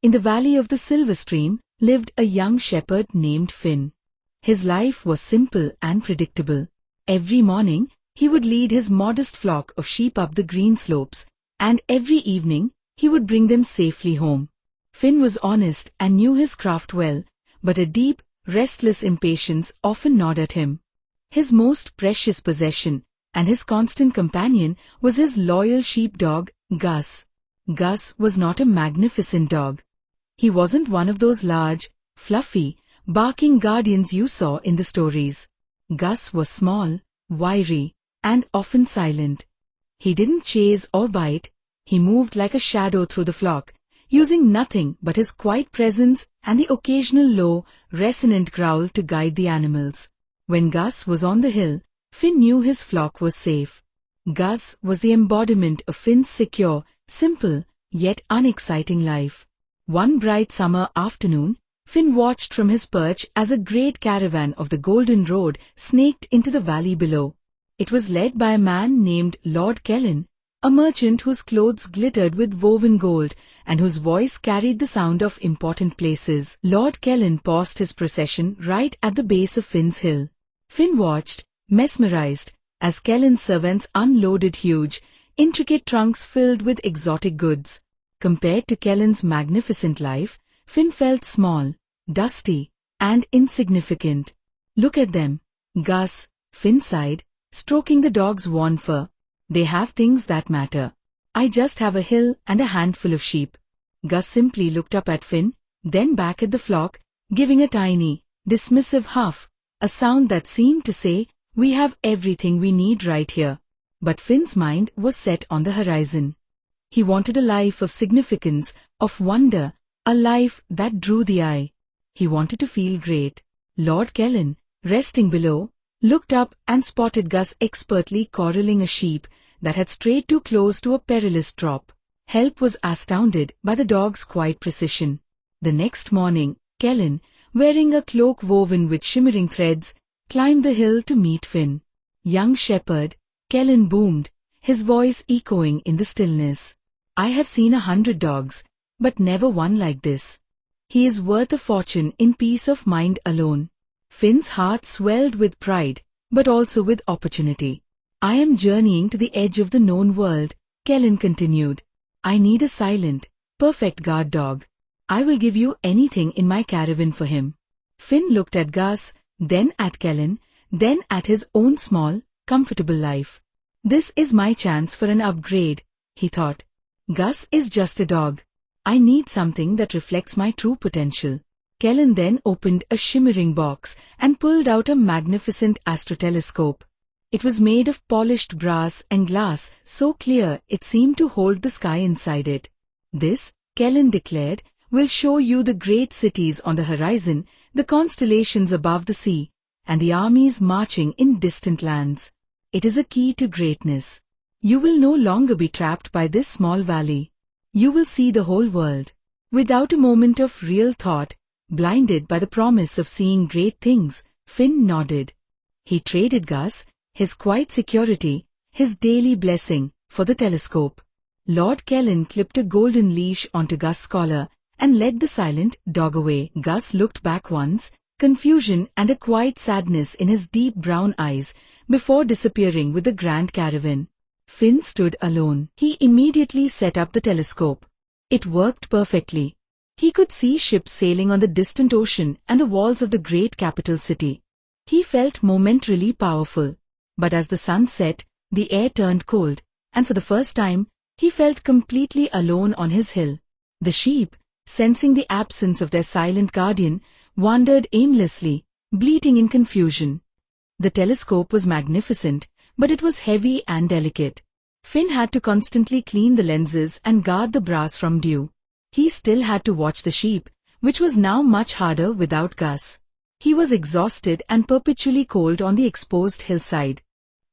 In the valley of the Silver Stream lived a young shepherd named Finn. His life was simple and predictable. Every morning, he would lead his modest flock of sheep up the green slopes, and every evening, he would bring them safely home. Finn was honest and knew his craft well, but a deep, restless impatience often gnawed at him. His most precious possession and his constant companion was his loyal sheepdog, Gus. Gus was not a magnificent dog. He wasn't one of those large, fluffy, barking guardians you saw in the stories. Gus was small, wiry, and often silent. He didn't chase or bite. He moved like a shadow through the flock, using nothing but his quiet presence and the occasional low, resonant growl to guide the animals. When Gus was on the hill, Finn knew his flock was safe. Gus was the embodiment of Finn's secure, simple, yet unexciting life. One bright summer afternoon, Finn watched from his perch as a great caravan of the Golden Road snaked into the valley below. It was led by a man named Lord Kellen, a merchant whose clothes glittered with woven gold and whose voice carried the sound of important places. Lord Kellen paused his procession right at the base of Finn's hill. Finn watched, mesmerized, as Kellen's servants unloaded huge, intricate trunks filled with exotic goods. Compared to Kellen's magnificent life, Finn felt small, dusty, and insignificant. "Look at them," Gus, Finn sighed, stroking the dog's worn fur. "They have things that matter. I just have a hill and a handful of sheep." Gus simply looked up at Finn, then back at the flock, giving a tiny, dismissive huff, a sound that seemed to say, "We have everything we need right here." But Finn's mind was set on the horizon. He wanted a life of significance, of wonder, a life that drew the eye. He wanted to feel great. Lord Kellen, resting below, looked up and spotted Gus expertly corralling a sheep that had strayed too close to a perilous drop. Help was astounded by the dog's quiet precision. The next morning, Kellen, wearing a cloak woven with shimmering threads, climbed the hill to meet Finn. "Young shepherd," Kellen boomed, his voice echoing in the stillness. "I have seen 100 dogs, but never one like this. He is worth a fortune in peace of mind alone." Finn's heart swelled with pride, but also with opportunity. "I am journeying to the edge of the known world," Kellen continued. "I need a silent, perfect guard dog. I will give you anything in my caravan for him." Finn looked at Gus, then at Kellen, then at his own small, comfortable life. "This is my chance for an upgrade," he thought. "Gus is just a dog. I need something that reflects my true potential." Kellen then opened a shimmering box and pulled out a magnificent Astro-Telescope. It was made of polished brass and glass so clear it seemed to hold the sky inside it. "This," Kellen declared, "will show you the great cities on the horizon, the constellations above the sea, and the armies marching in distant lands. It is a key to greatness. You will no longer be trapped by this small valley. You will see the whole world." Without a moment of real thought, blinded by the promise of seeing great things, Finn nodded. He traded Gus, his quiet security, his daily blessing, for the telescope. Lord Kellen clipped a golden leash onto Gus' collar and led the silent dog away. Gus looked back once, confusion and a quiet sadness in his deep brown eyes, before disappearing with the grand caravan. Finn stood alone. He immediately set up the telescope. It worked perfectly. He could see ships sailing on the distant ocean and the walls of the great capital city. He felt momentarily powerful. But as the sun set, the air turned cold, and for the first time, he felt completely alone on his hill. The sheep, sensing the absence of their silent guardian, wandered aimlessly, bleating in confusion. The telescope was magnificent, but it was heavy and delicate. Finn had to constantly clean the lenses and guard the brass from dew. He still had to watch the sheep, which was now much harder without Gus. He was exhausted and perpetually cold on the exposed hillside.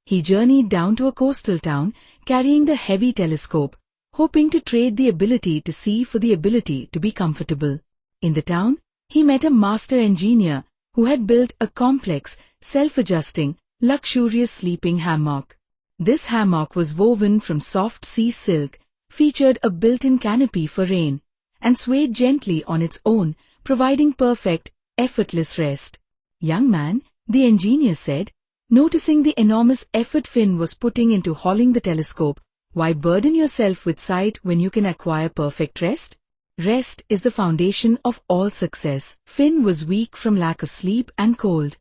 He journeyed down to a coastal town, carrying the heavy telescope, hoping to trade the ability to see for the ability to be comfortable. In the town, he met a master engineer who had built a complex, self-adjusting, luxurious sleeping hammock. This hammock was woven from soft sea silk, featured a built-in canopy for rain, and swayed gently on its own, providing perfect, effortless rest. "Young man," the engineer said, noticing the enormous effort Finn was putting into hauling the telescope, "why burden yourself with sight when you can acquire perfect rest? Rest is the foundation of all success." Finn was weak from lack of sleep and cold.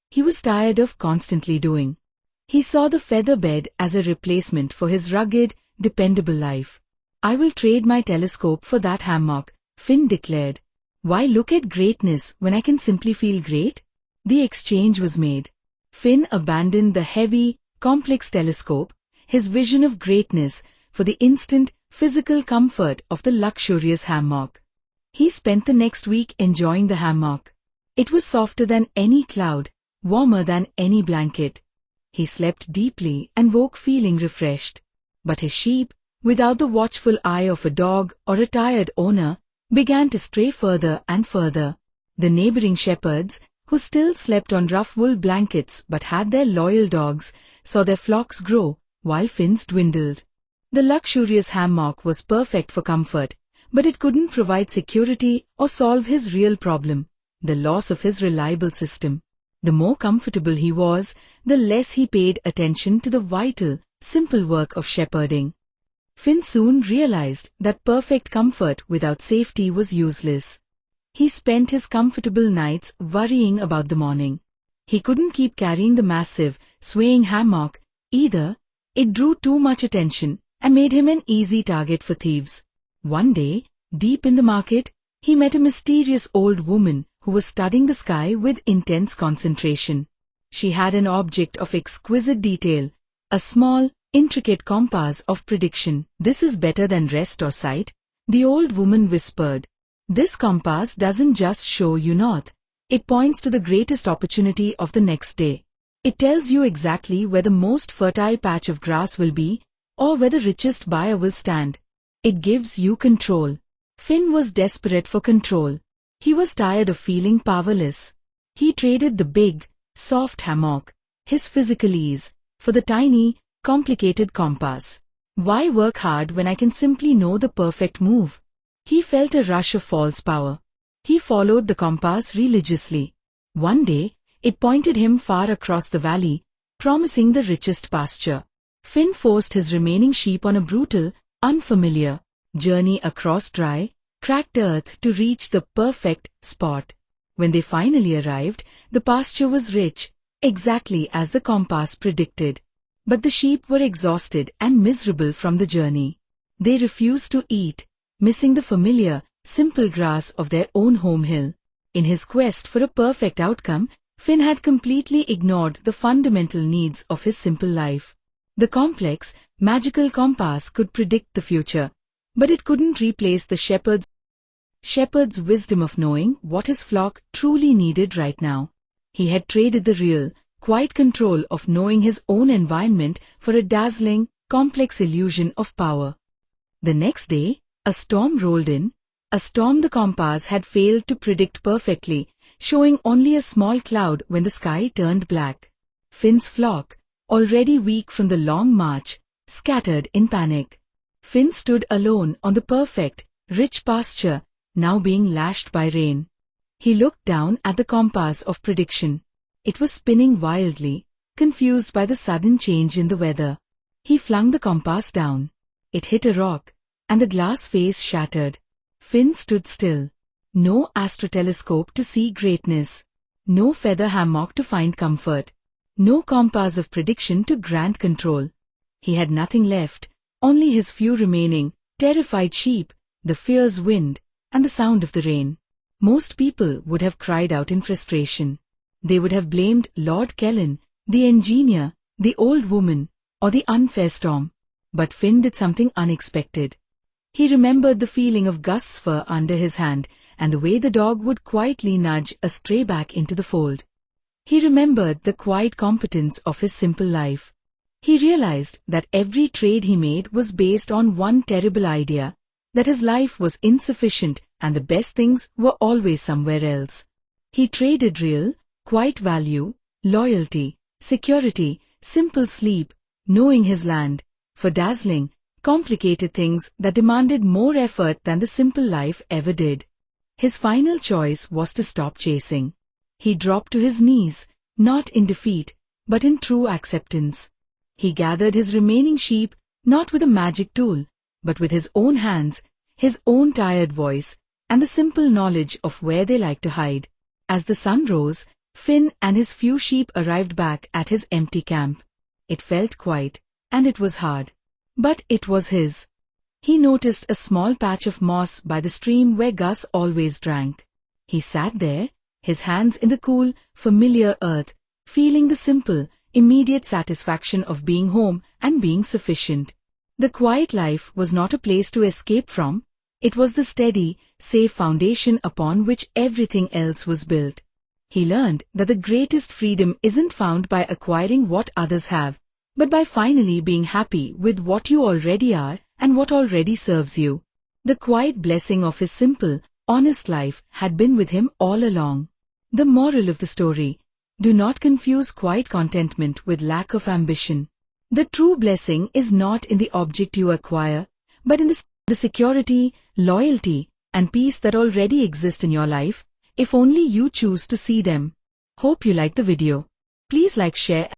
He was tired of constantly doing. He saw the feather bed as a replacement for his rugged, dependable life. "I will trade my telescope for that hammock," Finn declared. "Why look at greatness when I can simply feel great?" The exchange was made. Finn abandoned the heavy, complex telescope, his vision of greatness, for the instant, physical comfort of the luxurious hammock. He spent the next week enjoying the hammock. It was softer than any cloud, warmer than any blanket. He slept deeply and woke feeling refreshed. But his sheep, without the watchful eye of a dog or a tired owner, began to stray further and further. The neighboring shepherds, who still slept on rough wool blankets but had their loyal dogs, saw their flocks grow while Finn's dwindled. The luxurious hammock was perfect for comfort, but it couldn't provide security or solve his real problem, the loss of his reliable system. The more comfortable he was, the less he paid attention to the vital, simple work of shepherding. Finn soon realized that perfect comfort without safety was useless. He spent his comfortable nights worrying about the morning. He couldn't keep carrying the massive, swaying hammock either. It drew too much attention and made him an easy target for thieves. One day, deep in the market, he met a mysterious old woman who was studying the sky with intense concentration. She had an object of exquisite detail, a small, intricate compass of prediction. "This is better than rest or sight," the old woman whispered. "This compass doesn't just show you north. It points to the greatest opportunity of the next day. It tells you exactly where the most fertile patch of grass will be, or where the richest buyer will stand. It gives you control." Finn was desperate for control. He was tired of feeling powerless. He traded the big, soft hammock, his physical ease, for the tiny, complicated compass. "Why work hard when I can simply know the perfect move?" He felt a rush of false power. He followed the compass religiously. One day, it pointed him far across the valley, promising the richest pasture. Finn forced his remaining sheep on a brutal, unfamiliar journey across dry, cracked earth to reach the perfect spot. When they finally arrived, the pasture was rich, exactly as the compass predicted. But the sheep were exhausted and miserable from the journey. They refused to eat, missing the familiar, simple grass of their own home hill. In his quest for a perfect outcome, Finn had completely ignored the fundamental needs of his simple life. The complex, magical compass could predict the future, but it couldn't replace the shepherd's wisdom of knowing what his flock truly needed right now. He had traded the real, quiet control of knowing his own environment for a dazzling, complex illusion of power. The next day, a storm rolled in, a storm the compass had failed to predict perfectly, showing only a small cloud when the sky turned black. Finn's flock, already weak from the long march, scattered in panic. Finn stood alone on the perfect, rich pasture, now being lashed by rain. He looked down at the compass of prediction. It was spinning wildly, confused by the sudden change in the weather. He flung the compass down. It hit a rock, and the glass face shattered. Finn stood still. No Astro-Telescope to see greatness. No feather hammock to find comfort. No compass of prediction to grant control. He had nothing left, only his few remaining, terrified sheep, the fierce wind, and the sound of the rain. Most people would have cried out in frustration. They would have blamed Lord Kellen, the engineer, the old woman, or the unfair storm. But Finn did something unexpected. He remembered the feeling of Gus's fur under his hand and the way the dog would quietly nudge a stray back into the fold. He remembered the quiet competence of his simple life. He realized that every trade he made was based on one terrible idea, that his life was insufficient and the best things were always somewhere else. He traded real, quiet value, loyalty, security, simple sleep, knowing his land, for dazzling, complicated things that demanded more effort than the simple life ever did. His final choice was to stop chasing. He dropped to his knees, not in defeat, but in true acceptance. He gathered his remaining sheep, not with a magic tool, but with his own hands, his own tired voice, and the simple knowledge of where they like to hide. As the sun rose, Finn and his few sheep arrived back at his empty camp. It felt quiet, and it was hard. But it was his. He noticed a small patch of moss by the stream where Gus always drank. He sat there, his hands in the cool, familiar earth, feeling the simple, immediate satisfaction of being home and being sufficient. The quiet life was not a place to escape from. It was the steady, safe foundation upon which everything else was built. He learned that the greatest freedom isn't found by acquiring what others have, but by finally being happy with what you already are and what already serves you. The quiet blessing of his simple, honest life had been with him all along. The moral of the story: do not confuse quiet contentment with lack of ambition. The true blessing is not in the object you acquire, but in the security, loyalty, and peace that already exist in your life, if only you choose to see them. Hope you like the video. Please like, share,